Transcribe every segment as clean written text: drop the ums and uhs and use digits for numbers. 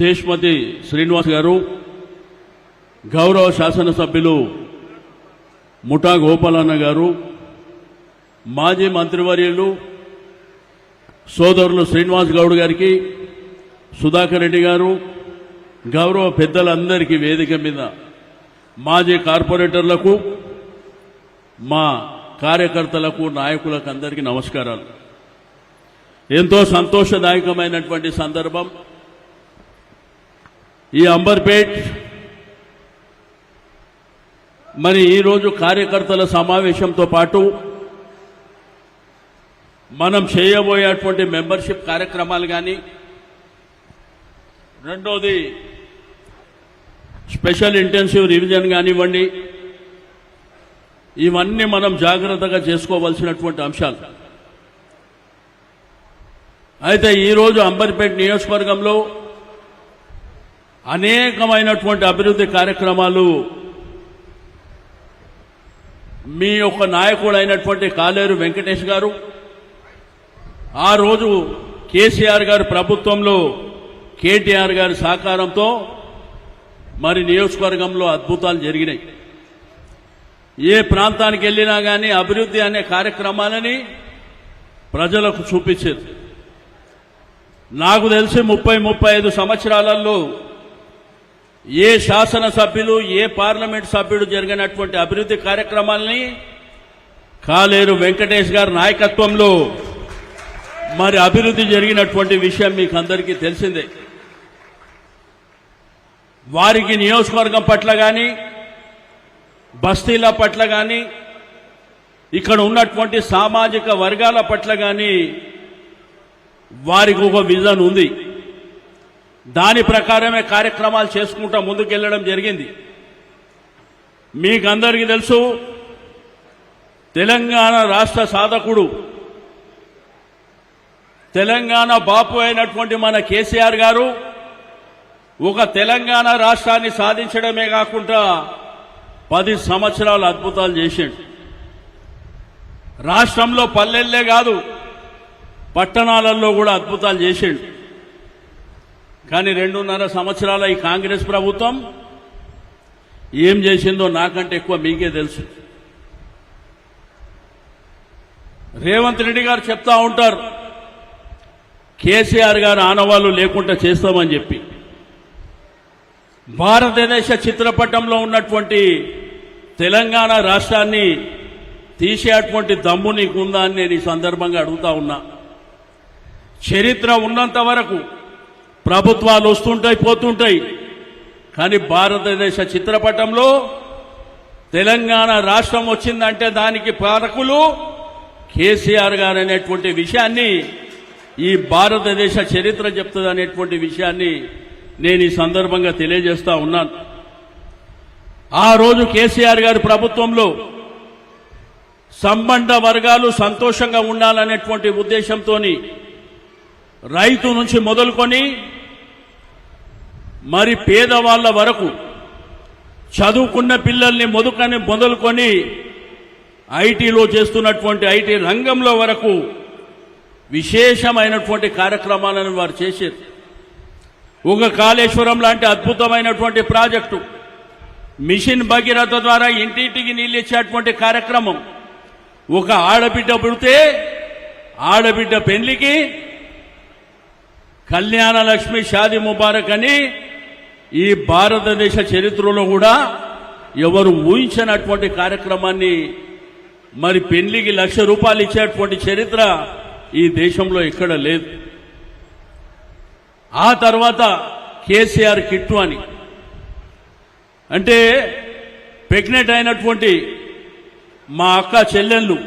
దేశ్మతి శ్రీనివాస్ గారు, గౌరవ శాసనసభ్యులు ముఠా గోపాలన్న గారు, మాజీ మంత్రివర్యులు సోదరులు శ్రీనివాస్ గౌడ్ గారికి, సుధాకర్ రెడ్డి గారు, గౌరవ పెద్దలందరికీ వేదిక మీద మాజీ కార్పొరేటర్లకు, మా కార్యకర్తలకు, నాయకులకు అందరికీ నమస్కారాలు. ఎంతో సంతోషదాయకమైనటువంటి సందర్భం. ఈ అంబర్పేట్ మరి ఈరోజు కార్యకర్తల సమావేశంతో పాటు మనం చేయబోయేటువంటి మెంబర్షిప్ కార్యక్రమాలు కానీ, రెండోది స్పెషల్ ఇంటెన్సివ్ రివిజన్ కానివ్వండి, ఇవన్నీ మనం జాగ్రత్తగా చేసుకోవాల్సినటువంటి అంశాలు. అయితే ఈరోజు అంబర్పేట్ నియోజకవర్గంలో అనేకమైనటువంటి అభివృద్ధి కార్యక్రమాలు మీ యొక్క నాయకుడైనటువంటి కాలేరు వెంకటేష్ గారు ఆ రోజు కేసీఆర్ గారి ప్రభుత్వంలో కేటీఆర్ గారి సహకారంతో మరి నియోజకవర్గంలో అద్భుతాలు జరిగినాయి. ఏ ప్రాంతానికి వెళ్ళినా కానీ అభివృద్ధి అనే కార్యక్రమాలని ప్రజలకు చూపించేది. నాకు తెలిసి 30-35 సంవత్సరాలలో ఏ శాసనసభ్యులు, ఏ పార్లమెంట్ సభ్యుడు జరిగినటువంటి అభివృద్ధి కార్యక్రమాలని కాలేరు వెంకటేష్ గారి నాయకత్వంలో మరి అభివృద్ధి జరిగినటువంటి విషయం మీకు అందరికీ తెలిసిందే. వారికి నియోజకవర్గం పట్ల కానీ, బస్తీల పట్ల కానీ, ఇక్కడ ఉన్నటువంటి సామాజిక వర్గాల పట్ల కానీ వారికి ఒక విజన్ ఉంది. దాని ప్రకారమే కార్యక్రమాలు చేసుకుంటూ ముందుకెళ్లడం జరిగింది. మీకందరికీ తెలుసు, తెలంగాణ రాష్ట్ర సాధకుడు, తెలంగాణ బాపు అయినటువంటి మన కేసీఆర్ గారు ఒక తెలంగాణ రాష్ట్రాన్ని సాధించడమే కాకుండా 10 సంవత్సరాలు అద్భుతాలు చేశాడు. రాష్ట్రంలో పల్లెల్లే కాదు, పట్టణాలలో కూడా అద్భుతాలు చేశాడు. కానీ 2.5 సంవత్సరాల ఈ కాంగ్రెస్ ప్రభుత్వం ఏం చేసిందో నాకంటే ఎక్కువ మీకే తెలుసు. రేవంత్ రెడ్డి గారు చెప్తా ఉంటారు, కేసీఆర్ గారు ఆనవాళ్లు లేకుండా చేస్తామని చెప్పి. భారతదేశ చిత్రపటంలో ఉన్నటువంటి తెలంగాణ రాష్ట్రాన్ని తీసేటువంటి దమ్ము నీకుందా అని నేను ఈ సందర్భంగా అడుగుతా ఉన్నా. చరిత్ర ఉన్నంత వరకు ప్రభుత్వాలు వస్తుంటాయి, పోతుంటాయి. కానీ భారతదేశ చిత్రపటంలో తెలంగాణ రాష్ట్రం వచ్చిందంటే దానికి పాలకులు కేసీఆర్ గారు అనేటువంటి విషయాన్ని ఈ భారతదేశ చరిత్ర చెప్తుంది అనేటువంటి విషయాన్ని నేను ఈ సందర్భంగా తెలియజేస్తా ఉన్నాను. ఆ రోజు కేసీఆర్ గారి ప్రభుత్వంలో సంబంధ వర్గాలు సంతోషంగా ఉండాలనేటువంటి ఉద్దేశంతో రైతు నుంచి మొదలుకొని మరి పేదవాళ్ల వరకు, చదువుకున్న పిల్లల్ని మొదలుకొని ఐటీలో చేస్తున్నటువంటి ఐటీ రంగంలో వరకు విశేషమైనటువంటి కార్యక్రమాలను వారు చేశారు. ఒక కాళేశ్వరం లాంటి అద్భుతమైనటువంటి ప్రాజెక్టు, మిషన్ భగీరథ ద్వారా ఇంటింటికి నీళ్ళు ఇచ్చేటువంటి కార్యక్రమం, ఒక ఆడబిడ్డ పుడితే ఆడబిడ్డ పెళ్లికి కళ్యాణ లక్ష్మి షాదీ ముబారక్ అని ఈ భారతదేశ చరిత్రలో కూడా ఎవరు ఊహించినటువంటి కార్యక్రమాన్ని, మరి పెళ్లికి ₹1,00,000 ఇచ్చేటువంటి చరిత్ర ఈ దేశంలో ఎక్కడ లేదు. ఆ తర్వాత కేసీఆర్ కిట్టు అని, అంటే ప్రెగ్నెంట్ అయినటువంటి మా అక్క చెల్లెళ్ళు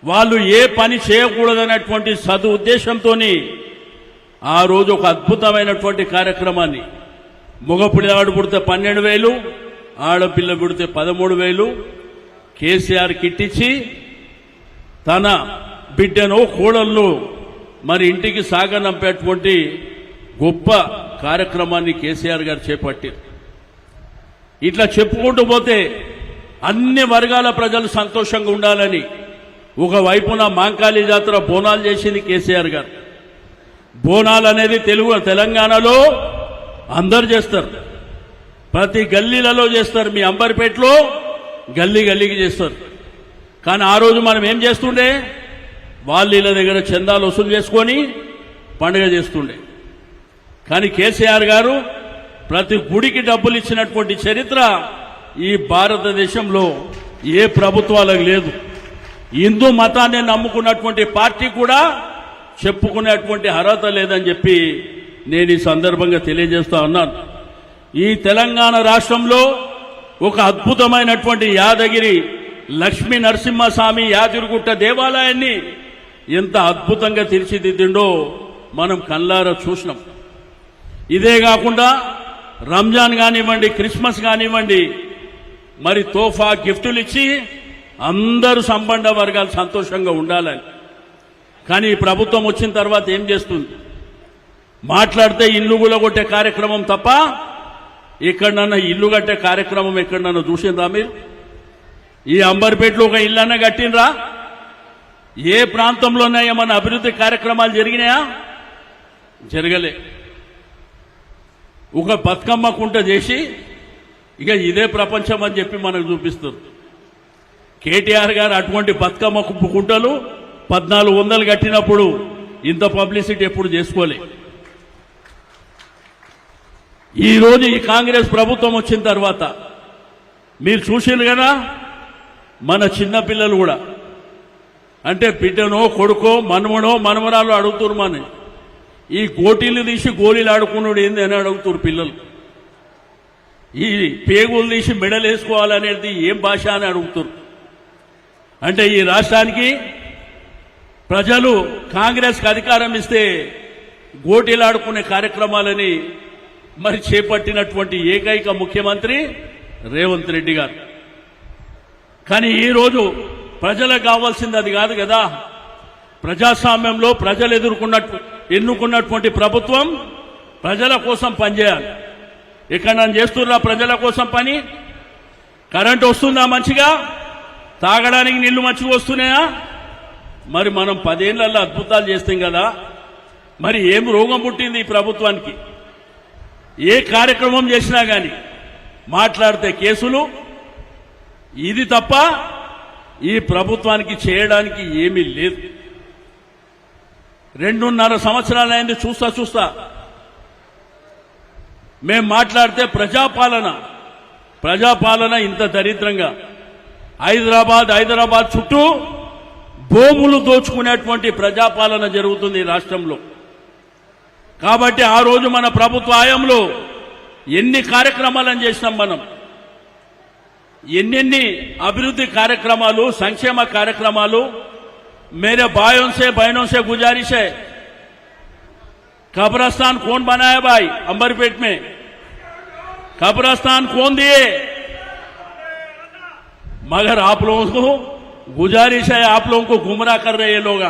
వాళ్ళు ఏ పని చేయకూడదనేటువంటి ఉద్దేశంతో ఆ రోజు ఒక అద్భుతమైనటువంటి కార్యక్రమాన్ని, మగపిల్లవాడు పుడితే 12,000, ఆడపిల్ల పుడితే 13,000 కేసీఆర్ కిట్టించి తన బిడ్డను, కోడళ్ళు మరి ఇంటికి సాగనంపేటువంటి గొప్ప కార్యక్రమాన్ని కేసీఆర్ గారు చేపట్టారు. ఇట్లా చెప్పుకుంటూ పోతే అన్ని వర్గాల ప్రజలు సంతోషంగా ఉండాలని ఒకవైపున మాంకాళి జాతర బోనాలు చేసింది కేసీఆర్ గారు, బోనాలు అనేది తెలంగాణలో అందరు చేస్తారు, ప్రతి గల్లీలలో చేస్తారు. మీ అంబర్పేటలో గల్లీ గల్లీకి చేస్తారు. కానీ ఆ రోజు మనం ఏం చేస్తుండే, వాళ్ళ ఇళ్ళ దగ్గర చందాలు వసూలు చేసుకొని పండుగ చేస్తుండే. కానీ కేసీఆర్ గారు ప్రతి గుడికి డబ్బులు ఇచ్చినటువంటి చరిత్ర ఈ భారతదేశంలో ఏ ప్రభుత్వాలకు లేదు. హిందూ మతాన్ని నమ్ముకున్నటువంటి పార్టీ కూడా చెప్పుకునేటువంటి అర్హత లేదని చెప్పి నేను ఈ సందర్భంగా తెలియజేస్తా ఉన్నాను. ఈ తెలంగాణ రాష్ట్రంలో ఒక అద్భుతమైనటువంటి యాదగిరి లక్ష్మీ నరసింహస్వామి యాదగిరిగుట్ట దేవాలయాన్ని ఎంత అద్భుతంగా తీర్చిదిద్దిండో మనం కళ్ళారా చూసినాం. ఇదే కాకుండా రంజాన్ కానివ్వండి, క్రిస్మస్ కానివ్వండి, మరి తోఫా గిఫ్టులు ఇచ్చి అందరూ సంబంధ వర్గాలు సంతోషంగా ఉండాలని. కానీ ఈ ప్రభుత్వం వచ్చిన తర్వాత ఏం చేస్తుంది, మాట్లాడితే ఇల్లు గులగొట్టే కార్యక్రమం తప్ప ఎక్కడన్నా ఇల్లు కట్టే కార్యక్రమం ఎక్కడన్నా చూసిండ్రా మీరు? ఈ అంబర్పేటలో ఒక ఇల్లన్నా కట్టినరా? ఏ ప్రాంతంలోనే ఏమన్నా అభివృద్ధి కార్యక్రమాలు జరిగినాయా? జరగలే. ఒక బతుకమ్మ కుంట చేసి ఇక ఇదే ప్రపంచం అని చెప్పి మనకు చూపిస్తారు. కేటీఆర్ గారు అటువంటి బతుకమ్మ కుంటలు 1400 కట్టినప్పుడు ఇంత పబ్లిసిటీ ఎప్పుడు చేసుకోలే. ఈ రోజు ఈ కాంగ్రెస్ ప్రభుత్వం వచ్చిన తర్వాత మీరు చూసిండ్రు కదా, మన చిన్నపిల్లలు కూడా అంటే బిడ్డనో కొడుకో మనమనో మనమరాలు అడుగుతున్నారు. మన ఈ గోటీలు తీసి గోళీలు ఆడుకున్నాడు ఏంది అని అడుగుతున్నారు పిల్లలు. ఈ పేగులు తీసి మెడలు వేసుకోవాలనేది ఏం భాష అని అడుగుతున్నారు. అంటే ఈ రాష్ట్రానికి ప్రజలు కాంగ్రెస్కి అధికారం ఇస్తే గోటీలు ఆడుకునే కార్యక్రమాలని మరి చేపట్టినటువంటి ఏకైక ముఖ్యమంత్రి రేవంత్ రెడ్డి గారు. కానీ ఈరోజు ప్రజలకు కావాల్సింది అది కాదు కదా. ప్రజాస్వామ్యంలో ప్రజలు ఎన్నుకున్నటువంటి ప్రభుత్వం ప్రజల కోసం పనిచేయాలి. ఇక్కడ నన్ను చేస్తున్నా ప్రజల కోసం పని. కరెంటు వస్తుందా మంచిగా? తాగడానికి నీళ్లు మంచిగా వస్తున్నాయా? మరి మనం 10 ఏళ్లలో అద్భుతాలు చేస్తాం కదా. మరి ఏం రోగం పుట్టింది ఈ ప్రభుత్వానికి? ఏ కార్యక్రమం చేసినా కానీ మాట్లాడితే కేసులు, ఇది తప్ప ఈ ప్రభుత్వానికి చేయడానికి ఏమీ లేదు. 2.5 సంవత్సరాలైంది చూస్తా మేం మాట్లాడితే ప్రజాపాలన ఇంత దరిద్రంగా హైదరాబాద్ చుట్టూ భూములు దోచుకునేటువంటి ప్రజాపాలన జరుగుతుంది ఈ రాష్ట్రంలో. కాబట్టి ఆ రోజు మన ప్రభుత్వ హయాంలో ఎన్ని కార్యక్రమాలను చేసినాం మనం, ఎన్నెన్ని అభివృద్ధి కార్యక్రమాలు, సంక్షేమ కార్యక్రమాలు. मेरे भाइयों से बहनों से गुजारिश है, कब्रिस्तान कौन बनाया भाई? अंबरपेट में कब्रिस्तान कौन दिए? मगर आप लोगों को गुजारिश है, आप लोगों को गुमराह कर रहे हैं लोग.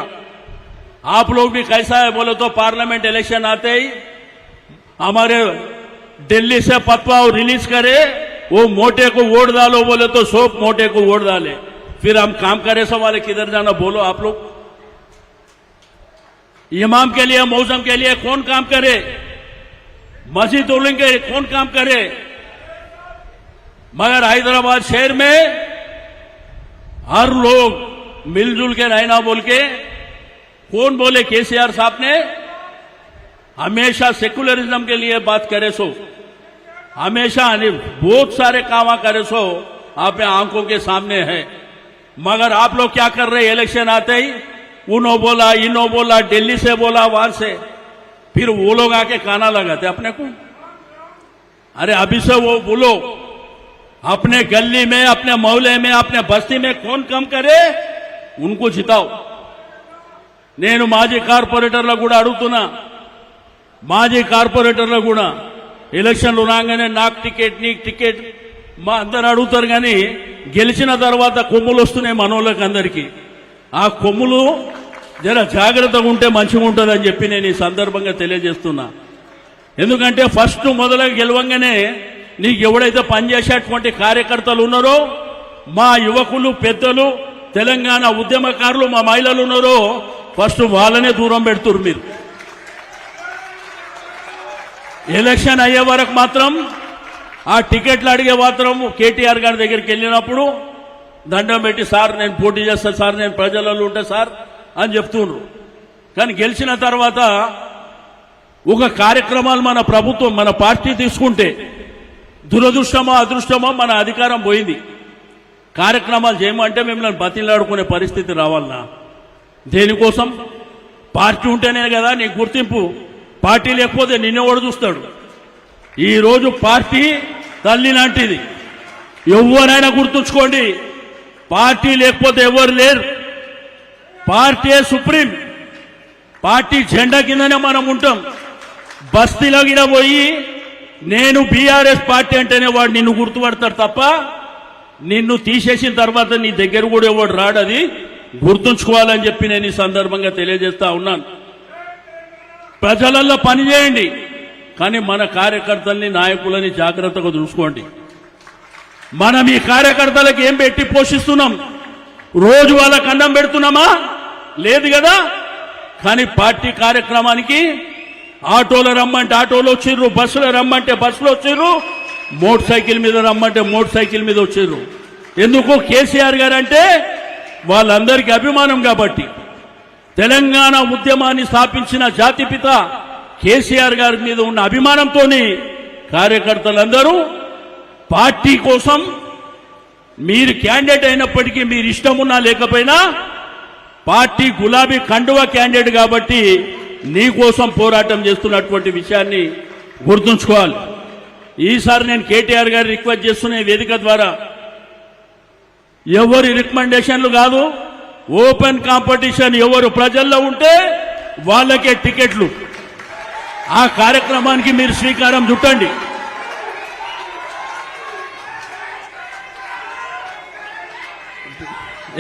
आप लोग भी कैसा है बोले तो पार्लियामेंट इलेक्शन आते ही हमारे दिल्ली से पतवाव रिलीज करे, वो मोटे को वोट डालो बोले तो सोप मोटे को वोट डाले, फिर हम काम करे सवाल किधर जाना बोलो आप लोग? इमाम के लिए मौसम के लिए कौन काम करे? मस्जिद के कौन काम करे? मगर हैदराबाद शहर में हर लोग मिलजुल के रहना बोल के कौन बोले? केसीआर साहब ने हमेशा सेकुलरिज्म के लिए बात करे सो, हमेशा बहुत सारे काम करे सो आप आंखों के सामने है. मगर आप लोग क्या कर रहे? इलेक्शन आते ही उन्हों बोला, इन्हों बोला, दिल्ली से बोला, वहां से, फिर वो लोग आके काना लगाते अपने को. अरे अभी से वो बोलो, अपने गली में, अपने मोहल्ले में, अपने बस्ती में कौन काम करे उनको जिताओ. నేను మాజీ కార్పొరేటర్లకు కూడా అడుగుతున్నా, మాజీ కార్పొరేటర్లకు కూడా ఎలక్షన్లు రాగానే నాకు టికెట్, నీకు టికెట్ మా అందరు అడుగుతారు. కానీ గెలిచిన తర్వాత కొమ్ములు వస్తున్నాయి మనోళ్ళకి అందరికీ. ఆ కొమ్ములు జర జాగ్రత్తగా ఉంటే మంచిగా ఉంటుందని చెప్పి నేను ఈ సందర్భంగా తెలియజేస్తున్నా. ఎందుకంటే ఫస్ట్ మొదలుగా గెలవంగానే నీకు ఎవడైతే పనిచేసేటువంటి కార్యకర్తలు ఉన్నారో, మా యువకులు, పెద్దలు, తెలంగాణ ఉద్యమకారులు, మా మహిళలు ఉన్నారో, ఫస్ట్ వాళ్ళనే దూరం పెడుతున్నారు మీరు. ఎలక్షన్ అయ్యే వరకు మాత్రం ఆ టికెట్లు అడిగే మాత్రం కేటీఆర్ గారి దగ్గరికి వెళ్ళినప్పుడు దండం పెట్టి సార్ నేను పోటీ చేస్తాను సార్, నేను ప్రజలలో ఉంటా సార్ అని చెప్తుండ్రు. కానీ గెలిచిన తర్వాత ఒక కార్యక్రమాలు మన ప్రభుత్వం మన పార్టీ తీసుకుంటే దురదృష్టమో అదృష్టమో మన అధికారం పోయింది. కార్యక్రమాలు చేయమంటే మిమ్మల్ని బతిలాడుకునే పరిస్థితి రావాలన్నా దేనికోసం? పార్టీ ఉంటేనే కదా నీకు గుర్తింపు. పార్టీ లేకపోతే నిన్నెవడు చూస్తాడు? ఈరోజు పార్టీ తల్లి లాంటిది. ఎవరైనా గుర్తుంచుకోండి, పార్టీ లేకపోతే ఎవరు లేరు. Party supreme. పార్టీ జెండా కిందనే మనం ఉంటాం. బస్తీలో గిడ పోయి నేను బీఆర్ఎస్ పార్టీ అంటేనే వాడు నిన్ను గుర్తుపడతాడు తప్ప నిన్ను తీసేసిన తర్వాత నీ దగ్గర కూడా ఎవడు రాడు. అది గుర్తుంచుకోవాలని చెప్పి నేను ఈ సందర్భంగా తెలియజేస్తా ఉన్నాను. ప్రజలలో పనిచేయండి, కానీ మన కార్యకర్తల్ని నాయకులని జాగ్రత్తగా చూసుకోండి. మనం ఈ కార్యకర్తలకు ఏం పెట్టి పోషిస్తున్నాం? రోజు వాళ్ళకి అన్నం పెడుతున్నామా? లేదు కదా. కానీ పార్టీ కార్యక్రమానికి ఆటోలో రమ్మంటే ఆటోలో వచ్చిర్రు, బస్సులో రమ్మంటే బస్సులో వచ్చిర్రు, మోటార్ సైకిల్ మీద రమ్మంటే మోటార్ సైకిల్ మీద వచ్చిర్రు. ఎందుకు? కేసీఆర్ గారు అంటే వాళ్ళందరికీ అభిమానం కాబట్టి. తెలంగాణ ఉద్యమాన్ని స్థాపించిన జాతిపిత కేసీఆర్ గారి మీద ఉన్న అభిమానంతో కార్యకర్తలందరూ పార్టీ కోసం మీరు క్యాండిడేట్ అయినప్పటికీ మీరు ఇష్టమున్నా లేకపోయినా పార్టీ గులాబీ కండువా క్యాండిడేట్ కాబట్టి నీ కోసం పోరాటం చేస్తున్నటువంటి విషయాన్ని గుర్తుంచుకోవాలి. ఈసారి నేను కేటీఆర్ గారి రిక్వెస్ట్ చేస్తున్న వేదిక ద్వారా ఎవరి రికమెండేషన్లు కాదు, ఓపెన్ కాంపిటీషన్. ఎవరు ప్రజల్లో ఉంటే వాళ్ళకే టికెట్లు. ఆ కార్యక్రమానికి మీరు శ్రీకారం చుట్టండి.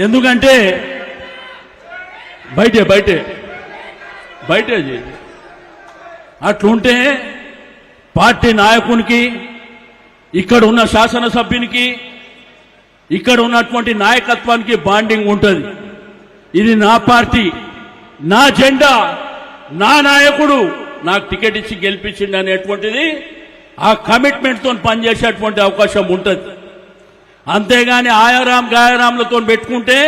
ఎందుకంటే బయటే అట్లుంటే పార్టీ నాయకునికి, ఇక్కడ ఉన్న శాసనసభ్యునికి, ఇక్కడ ఉన్నటువంటి నాయకత్వానికి బాండింగ్ ఉంటుంది. ఇది నా పార్టీ, నా జెండా, నా నాయకుడు నాకు టికెట్ ఇచ్చి గెలిపించింది అనేటువంటిది ఆ కమిట్మెంట్తో పనిచేసేటువంటి అవకాశం ఉంటుంది. అంతేగాని ఆయారాం గాయారాంలతో పెట్టుకుంటే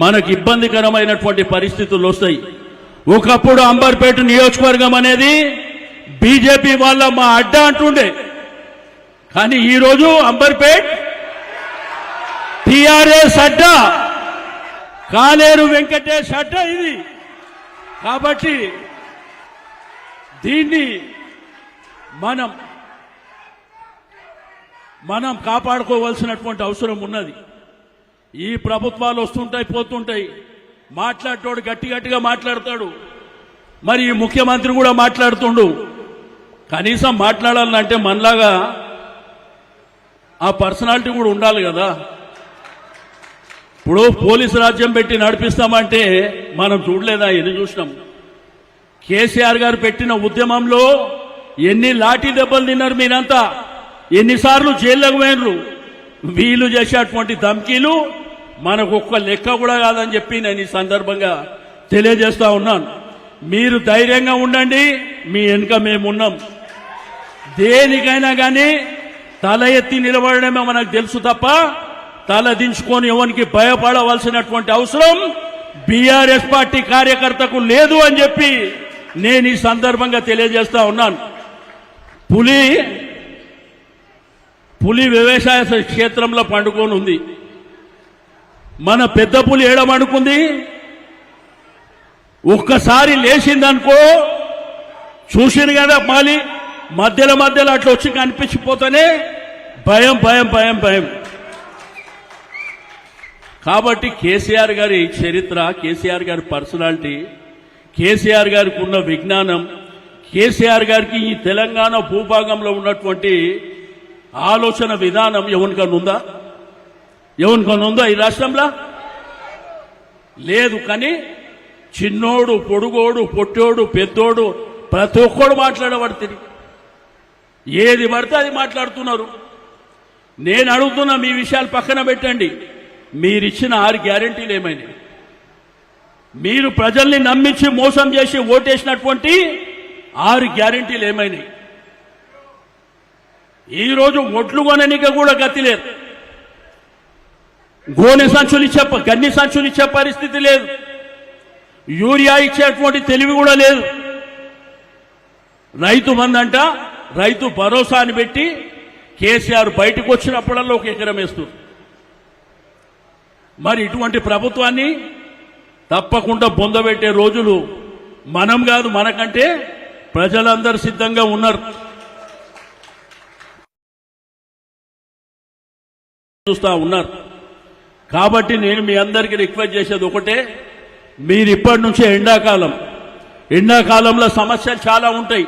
మనకు ఇబ్బందికరమైనటువంటి పరిస్థితులు వస్తాయి. ఒకప్పుడు అంబర్పేట నియోజకవర్గం అనేది బీజేపీ వాళ్ళ మా అడ్డా అంటుండే, కానీ ఈరోజు అంబర్పేట్ టీఆర్ఎస్ అడ్డా, కాలేరు వెంకటేష్ అడ్డా ఇది. కాబట్టి దీన్ని మనం కాపాడుకోవాల్సినటువంటి అవసరం ఉన్నది. ఈ ప్రభుత్వాలు వస్తుంటాయి పోతుంటాయి, మాట్లాడేటోడు గట్టిగా మాట్లాడతాడు. మరి ఈ ముఖ్యమంత్రి కూడా మాట్లాడుతుండు. కనీసం మాట్లాడాలంటే మనలాగా ఆ పర్సనాలిటీ కూడా ఉండాలి కదా. ఇప్పుడు పోలీసు రాజ్యం పెట్టి నడిపిస్తామంటే మనం చూడలేదా? ఎన్ని చూసినాం. కేసీఆర్ గారు పెట్టిన ఉద్యమంలో ఎన్ని లాఠీ దెబ్బలు తిన్నారు మీరంతా, ఎన్నిసార్లు జైల్లోకి పోయినరు. వీళ్ళు చేసేటువంటి ధమ్కీలు మనకు ఒక్క లెక్క కూడా కాదని చెప్పి నేను ఈ సందర్భంగా తెలియజేస్తా ఉన్నాను. మీరు ధైర్యంగా ఉండండి, మీ వెనుక మేమున్నాం. దేనికైనా కానీ తల ఎత్తి నిలబడడమే మనకు తెలుసు తప్ప తల దించుకొని ఎవరికి భయపడవలసినటువంటి అవసరం బీఆర్ఎస్ పార్టీ కార్యకర్తకు లేదు అని చెప్పి నేను ఈ సందర్భంగా తెలియజేస్తా ఉన్నాను. పులి వ్యవసాయ క్షేత్రంలో పండుకొని ఉంది. మన పెద్ద పులి ఏడమనుకుంది, ఒక్కసారి లేచిందనుకో, చూసింది కదా మాలి మధ్యలో అట్లా వచ్చి కనిపించిపోతేనే భయం. కాబట్టి కేసీఆర్ గారి చరిత్ర, కేసీఆర్ గారి పర్సనాలిటీ, కేసీఆర్ గారికి ఉన్న విజ్ఞానం, కేసీఆర్ గారికి ఈ తెలంగాణ భూభాగంలో ఉన్నటువంటి ఆలోచన విధానం ఎవరికన్నా ఉందా ఈ రాష్ట్రంలో? లేదు. కానీ చిన్నోడు, పొడుగోడు, పొట్టోడు, పెద్దోడు ప్రతి ఒక్కడు మాట్లాడబడుతుంది. ఏది పడితే అది మాట్లాడుతున్నారు. నేను అడుగుతున్నా, మీ విషయాలు పక్కన పెట్టండి. మీరిచ్చిన 6 గ్యారెంటీలు ఏమైనాయి? మీరు ప్రజల్ని నమ్మించి మోసం చేసి ఓటేసినటువంటి 6 గ్యారెంటీలు ఏమైనాయి? ఈరోజు ఒట్లు కొననిక కూడా గతి లేదు. గోనె సంచులు ఇచ్చే గన్ని సంచులు ఇచ్చే పరిస్థితి లేదు. యూరియా ఇచ్చేటువంటి తెలివి కూడా లేదు. రైతు బంధంట రైతు భరోసాని పెట్టి కేసీఆర్ బయటకు వచ్చినప్పుడల్లా ఒక ఎకరం వేస్తుంది. మరి ఇటువంటి ప్రభుత్వాన్ని తప్పకుండా పొందబెట్టే రోజులు మనం కాదు, మనకంటే ప్రజలందరూ సిద్ధంగా ఉన్నారు, చూస్తా ఉన్నారు. కాబట్టి నేను మీ అందరికీ రిక్వెస్ట్ చేసేది ఒకటే, మీరు ఇప్పటి నుంచే ఎండాకాలంలో సమస్యలు చాలా ఉంటాయి.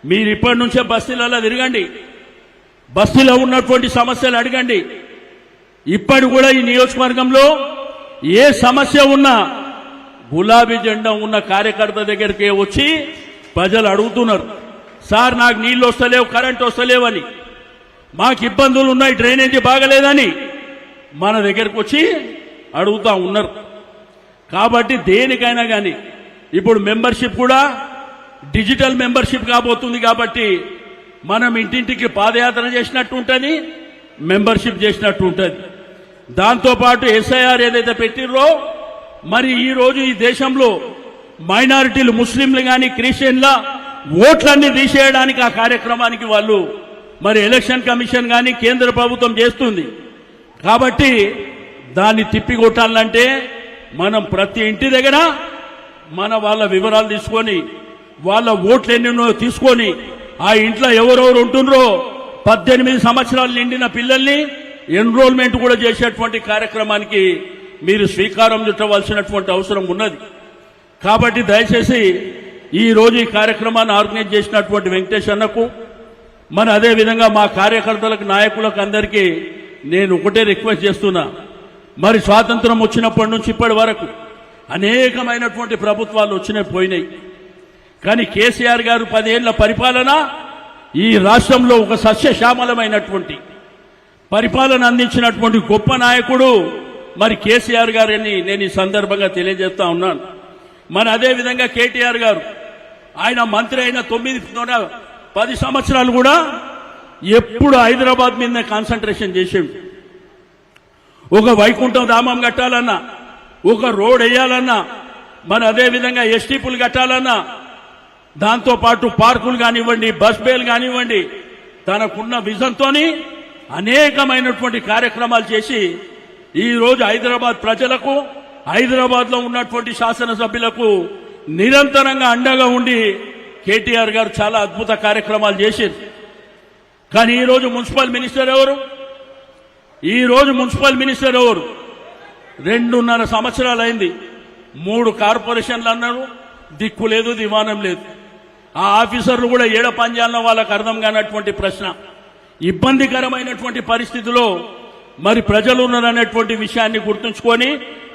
మీరు ఇప్పటి నుంచే బస్తీలలో తిరగండి, బస్తీలో ఉన్నటువంటి సమస్యలు అడగండి. ఇప్పటి కూడా ఈ నియోజకవర్గంలో ఏ సమస్య ఉన్నా గులాబీ జెండా ఉన్న కార్యకర్త దగ్గరికి వచ్చి ప్రజలు అడుగుతున్నారు, సార్ నాకు నీళ్లు వస్తలేవు, కరెంట్ వస్తలేవని, మాకు ఇబ్బందులు ఉన్నాయి, డ్రైనేజీ బాగలేదని మన దగ్గరకు వచ్చి అడుగుతా ఉన్నారు. కాబట్టి దేనికైనా కానీ ఇప్పుడు మెంబర్షిప్ కూడా డిజిటల్ మెంబర్షిప్ కాబోతుంది. కాబట్టి మనం ఇంటింటికి పాదయాత్ర చేసినట్టు ఉంటుంది, మెంబర్షిప్ చేసినట్టు ఉంటుంది. దాంతోపాటు ఎస్ఐఆర్ ఏదైతే పెట్టిర్రో, మరి ఈరోజు ఈ దేశంలో మైనారిటీలు, ముస్లింలు కానీ క్రిస్టియన్ల ఓట్లన్నీ తీసేయడానికి ఆ కార్యక్రమానికి వాళ్ళు మరి ఎలక్షన్ కమిషన్ కానీ కేంద్ర ప్రభుత్వం చేస్తుంది. కాబట్టి దాన్ని తిప్పికొట్టాలంటే మనం ప్రతి ఇంటి దగ్గర వాళ్ళ వివరాలు తీసుకొని, వాళ్ళ ఓట్లు ఎన్నెన్నో తీసుకొని, ఆ ఇంట్లో ఎవరెవరు ఉంటున్నారో 18 సంవత్సరాలు నిండిన పిల్లల్ని ఎన్రోల్మెంట్ కూడా చేసేటువంటి కార్యక్రమానికి మీరు శ్రీకారం చుట్టవలసినటువంటి అవసరం ఉన్నది. కాబట్టి దయచేసి ఈ రోజు ఈ కార్యక్రమాన్ని ఆర్గనైజ్ చేసినటువంటి వెంకటేష్ అన్నకు, మరి అదేవిధంగా మా కార్యకర్తలకు, నాయకులకు అందరికీ నేను ఒకటే రిక్వెస్ట్ చేస్తున్నా. మరి స్వాతంత్రం వచ్చినప్పటి నుంచి ఇప్పటి వరకు అనేకమైనటువంటి ప్రభుత్వాలు వచ్చినాయి, పోయినాయి. కానీ కేసీఆర్ గారు 10 ఏళ్ల పరిపాలన ఈ రాష్ట్రంలో ఒక సస్యశ్యామలమైనటువంటి పరిపాలన అందించినటువంటి గొప్ప నాయకుడు మరి కేసీఆర్ గారని నేను ఈ సందర్భంగా తెలియజేస్తా ఉన్నాను. మరి అదేవిధంగా కేటీఆర్ గారు, ఆయన మంత్రి అయిన 10 సంవత్సరాలు కూడా ఎప్పుడు హైదరాబాద్ మీదనే కాన్సన్ట్రేషన్ చేసేవి. ఒక వైకుంఠం ధామం కట్టాలన్నా, ఒక రోడ్ వేయాలన్నా, మరి అదేవిధంగా ఎస్టీపులు కట్టాలన్నా, దాంతోపాటు పార్కులు కానివ్వండి, బస్ బేలు కానివ్వండి, తనకున్న విజన్తోని అనేకమైనటువంటి కార్యక్రమాలు చేసి ఈరోజు హైదరాబాద్ ప్రజలకు, హైదరాబాద్లో ఉన్నటువంటి శాసనసభ్యులకు నిరంతరంగా అండగా ఉండి కేటీఆర్ గారు చాలా అద్భుత కార్యక్రమాలు చేశారు. కానీ ఈరోజు మున్సిపల్ మినిస్టర్ ఎవరు? 2.5 సంవత్సరాలు అయింది. 3 కార్పొరేషన్లు అన్నారు, దిక్కు లేదు, దివానం లేదు. ఆ ఆఫీసర్లు కూడా ఏడ పనిచేయాలన్న వాళ్ళకు అర్థం కానటువంటి ప్రశ్న. ఇబ్బందికరమైనటువంటి పరిస్థితిలో మరి ప్రజలు ఉన్నారనేటువంటి విషయాన్ని గుర్తుంచుకొని